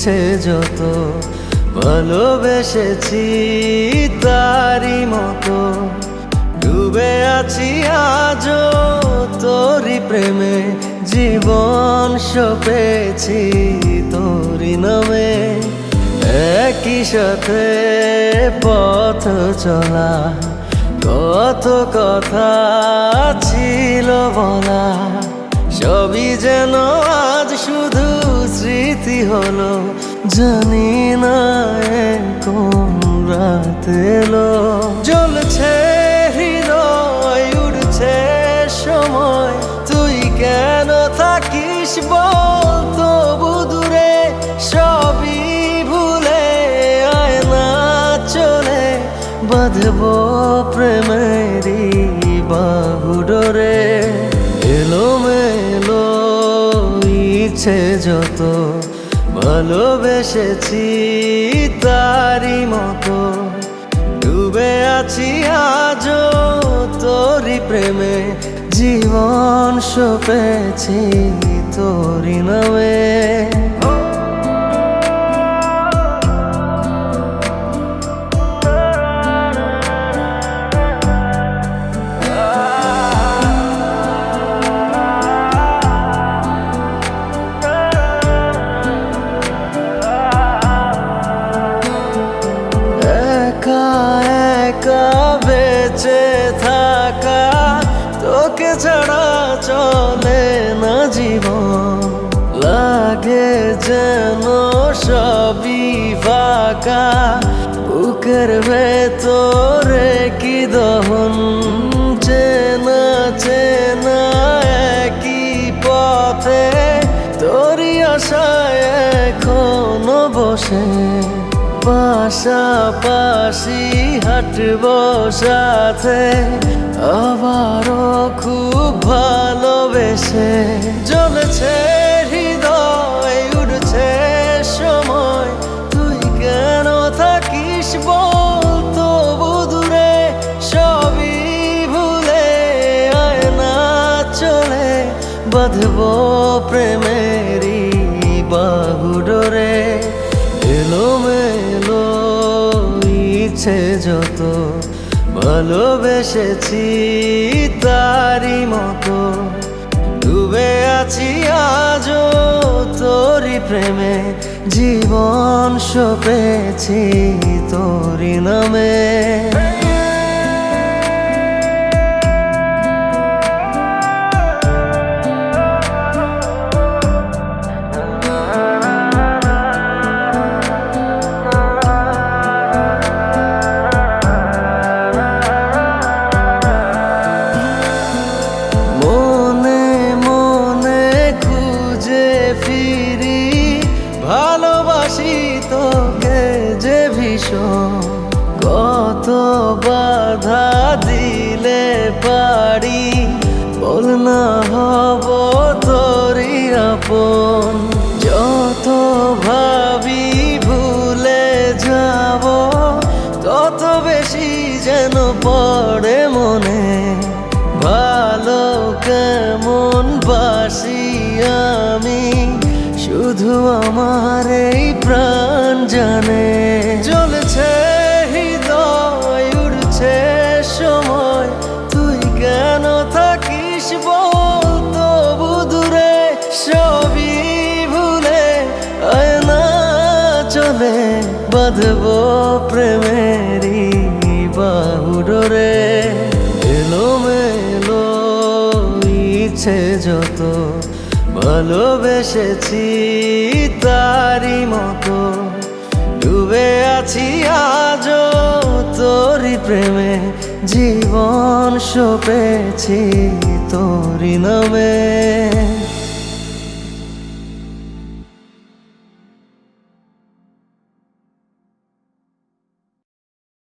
ইচ্ছে যত ভালোবেসেছি তারি মতো ডুবে আছি আজও তোরি প্রেমে জীবন সপেছি তোরি নামে একই সাথে পথ চলা কত কথা ছিল বলা সবই যেন আজ শুধু স্মৃতি হলো জানি না কোন রাত এলো জ্বলছে হৃদয় উড়ছে সময় তুই কেন থাকিস বল তবু দূরে সবই ভুলে আয় না চলে বাঁধবো প্রেমেরই বাহু ডোরে এলোমেলো ইচ্ছে যত ভালোবেসেছি তারি মতো ডুবে আছি আজও তোরি প্রেমে জীবন সপেছি তোরি নামে বেঁচে থাকা তোকে ছাড়া চলে না জীবন লাগে যেন সবই ফাঁকা বুকের ভেতরে কি দহন চেনা চেনা একই পথে তোরই আশায় এখনো বসে পাশাপাশি হাঁটবো সাথে আবারও খুব ভালোবেসে জ্বলছে হৃদয় উড়ছে সময় তুই কেন থাকিস বল তবু দূরে সবই ভুলে আয় না চলে বাঁধবো প্রেমেরই বাহু ডোরে এলোমেলো ইচ্ছে যত ভালোবেসেছি তারি মতো ডুবে আছি আজও তোরি প্রেমে জীবন সপেছি তোরি নামে ভালোবাসি তোকে যে ভীষণ কত বাধা দিলে পারি বল না হব তোরই আপন যত ভাবি ভুলে যাব তত বেশি যেন পড়ে মনে ভালো কেমন বাসি আমি শুধু আমার এই প্রাণ জানে জ্বলছে হৃদয় উড়ছে সময় তুই কেন থাকিস বল তবু দূরে সবই ভুলে আয় না চলে বাঁধবো প্রেমেরই বাহু ডোরে এলোমেলো ইচ্ছে যত ভালোবেসেছি তারি মতো ডুবে আছি আজও তোরি প্রেমে জীবন সপেছি তোরি নামে।